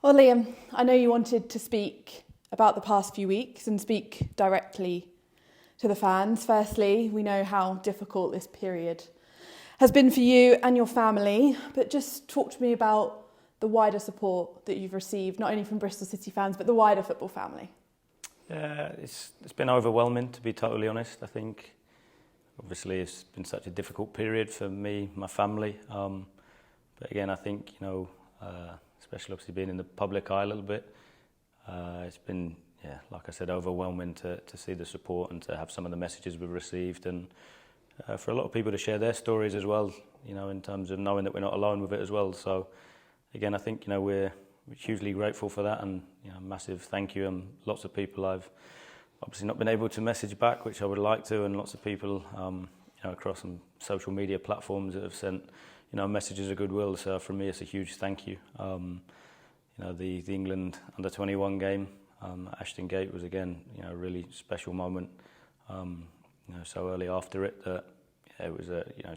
Well, Liam, I know you wanted to speak about the past few weeks and speak directly to the fans. Firstly, we know how difficult this period has been for you and your family, but just talk to me about the wider support that you've received, not only from Bristol City fans, but the wider football family. Yeah, it's been overwhelming, to be totally honest. I think, obviously, it's been such a difficult period for me, my family. But again, I think, especially obviously being in the public eye a little bit, it's been, like I said, overwhelming to see the support and to have some of the messages we've received, and for a lot of people to share their stories as well, in terms of knowing that we're not alone with it as well. So again, I think, we're hugely grateful for that, and massive thank you. And lots of people I've obviously not been able to message back, which I would like to, and lots of people across some social media platforms that have sent messages of goodwill. So for me, it's a huge thank you. The England under-21 game, Ashton Gate, was again a really special moment. So early after it that it was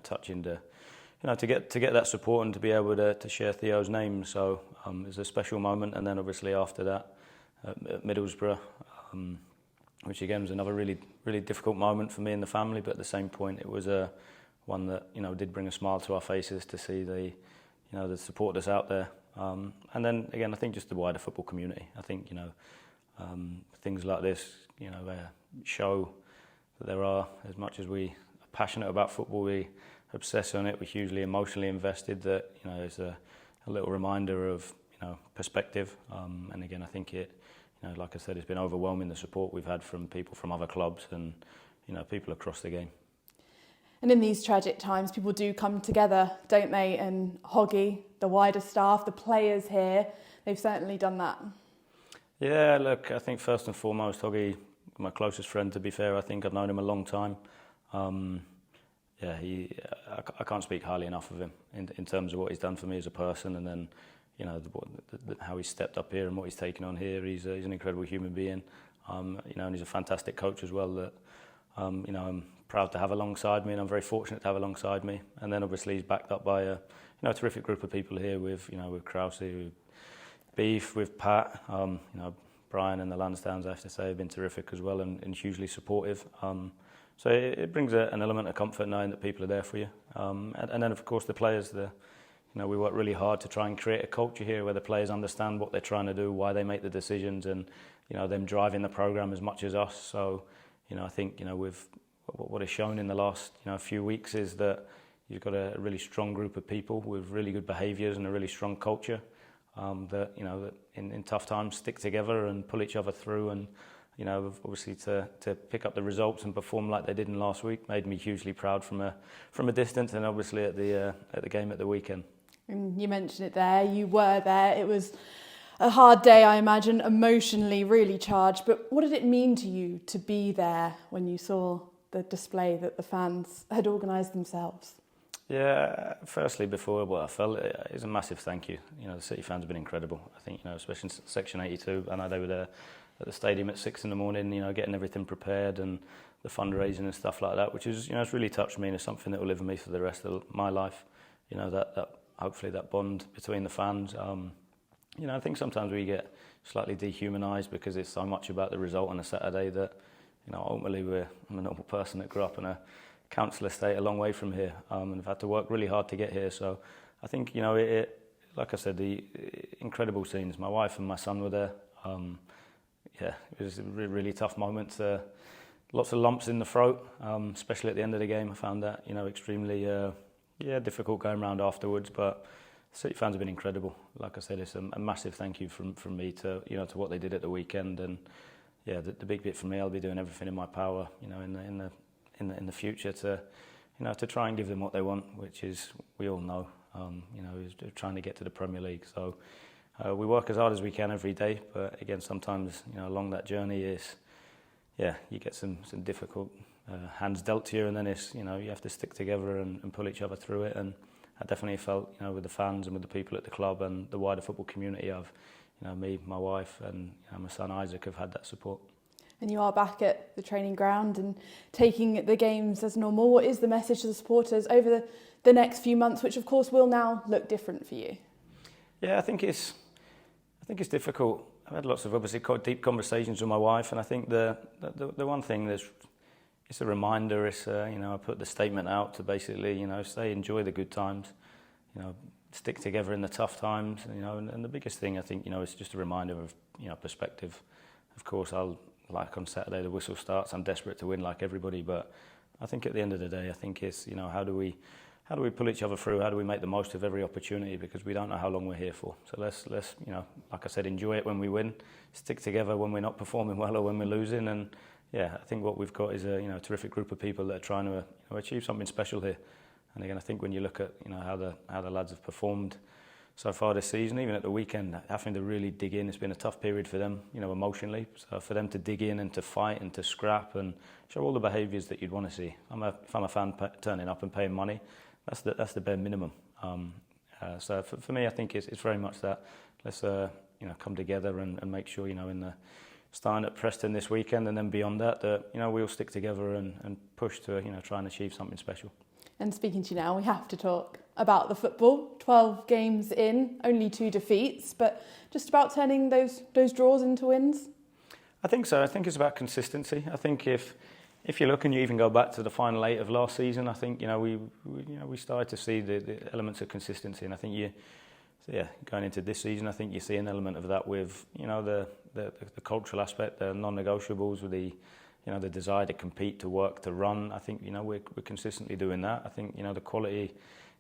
touching to to get that support and to be able to share Theo's name. So it was a special moment. And then obviously after that at Middlesbrough, which again was another really difficult moment for me and the family, but at the same point it was one that did bring a smile to our faces to see the support that's out there. And then again, I think just the wider football community. I think things like this show that there are, as much as we are passionate about football, we obsess on it, we're hugely emotionally invested, that is a little reminder of perspective. And again, I think it, like I said, it's been overwhelming, the support we've had from people from other clubs and people across the game. And in these tragic times, people do come together, don't they? And Hoggy, the wider staff, the players here, they've certainly done that. Yeah, look, I think first and foremost, Hoggy, my closest friend, to be fair. I think I've known him a long time. I can't speak highly enough of him in terms of what he's done for me as a person, and then how he's stepped up here and what he's taken on here. He's an incredible human being, and he's a fantastic coach as well that I'm proud to have alongside me, and I'm very fortunate to have alongside me. And then obviously he's backed up by a terrific group of people here with Krause, with Beef, with Pat, Brian and the Lansdowns, I have to say, have been terrific as well, and hugely supportive. So it brings an element of comfort knowing that people are there for you. And then of course the players, we work really hard to try and create a culture here where the players understand what they're trying to do, why they make the decisions, and them driving the programme as much as us. So I think with what is shown in the last few weeks is that you've got a really strong group of people with really good behaviours and a really strong culture, that in tough times stick together and pull each other through. And obviously to pick up the results and perform like they did in last week made me hugely proud from a distance, and obviously at the game at the weekend. And you mentioned it there, you were there. It was a hard day, I imagine, emotionally really charged. But what did it mean to you to be there when you saw the display that the fans had organised themselves? Yeah, firstly, before what I felt, it was a massive thank you. The City fans have been incredible. I think, especially in Section 82, I know they were there at the stadium at 6 in the morning, getting everything prepared and the fundraising and stuff like that, which is, it's really touched me and is something that will live with me for the rest of my life. That hopefully that bond between the fans. I think sometimes we get slightly dehumanised because it's so much about the result on a Saturday that, ultimately I'm a normal person that grew up in a council estate a long way from here, and I've had to work really hard to get here. So I think, like I said, the incredible scenes. My wife and my son were there. It was a really tough moment. Lots of lumps in the throat, especially at the end of the game. I found that, extremely difficult going around afterwards. But City fans have been incredible. Like I said, it's a massive thank you from me to to what they did at the weekend. And the big bit for me, I'll be doing everything in my power, in the future to try and give them what they want, which is, we all know, is trying to get to the Premier League. So we work as hard as we can every day, but again, sometimes along that journey is, you get some difficult hands dealt to you, and then it's you have to stick together and pull each other through it. And I definitely felt with the fans and with the people at the club and the wider football community, I've me, my wife, and my son Isaac have had that support. And you are back at the training ground and taking the games as normal. What is the message to the supporters over the next few months, which of course will now look different for you? Yeah, I think think it's difficult. I've had lots of obviously quite deep conversations with my wife, and I think the one thing that's it's a reminder. It's I put the statement out to basically say enjoy the good times, stick together in the tough times, and the biggest thing I think is just a reminder of perspective. Of course, like on Saturday the whistle starts. I'm desperate to win like everybody, but I think at the end of the day, I think it's how do we pull each other through? How do we make the most of every opportunity? Because we don't know how long we're here for. So let's like I said, enjoy it when we win, stick together when we're not performing well or when we're losing. And yeah, I think what we've got is a terrific group of people that are trying to achieve something special here. And again, I think when you look at how the lads have performed so far this season, even at the weekend, having to really dig in, it's been a tough period for them, emotionally. So for them to dig in and to fight and to scrap and show all the behaviours that you'd want to see. If I'm a fan turning up and paying money, that's the bare minimum. So for me, I think it's very much that. Let's come together and make sure in the starting at Preston this weekend and then beyond that we all stick together and push to try and achieve something special. And speaking to you now, we have to talk about the football. 12 games in, only 2 defeats, but just about turning those draws into wins? I think so. I think it's about consistency. I think if you look and you even go back to the final 8 of last season, I think we started to see the elements of consistency, and I think going into this season, I think you see an element of that with the cultural aspect, the non-negotiables, with the desire to compete, to work, to run. I think we're consistently doing that. I think the quality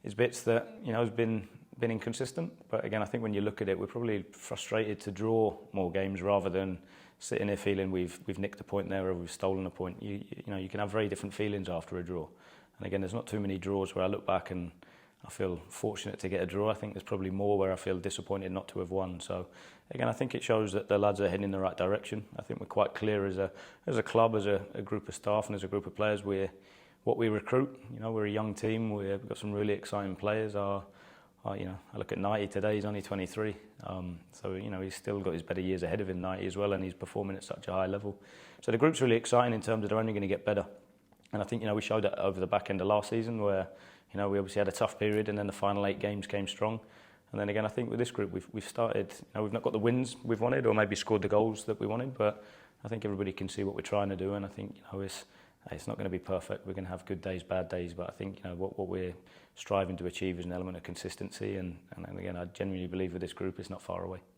is bits that has been inconsistent. But again, I think when you look at it, we're probably frustrated to draw more games rather than sitting here feeling we've nicked a point there or we've stolen a point. You can have very different feelings after a draw. And again, there's not too many draws where I look back and I feel fortunate to get a draw. I think there's probably more where I feel disappointed not to have won. So again, I think it shows that the lads are heading in the right direction. I think we're quite clear as a club, as a group of staff and as a group of players, what we recruit. We're a young team. We've got some really exciting players. I look at Nighty today. He's only 23, so he's still got his better years ahead of him, Nighty as well, and he's performing at such a high level. So the group's really exciting in terms of they're only going to get better. And I think we showed that over the back end of last season where we obviously had a tough period, and then the final 8 games came strong. And then again, I think with this group, we've started. We've not got the wins we've wanted, or maybe scored the goals that we wanted, but I think everybody can see what we're trying to do. And I think it's not going to be perfect. We're going to have good days, bad days, but I think what we're striving to achieve is an element of consistency. And again, I genuinely believe with this group, it's not far away.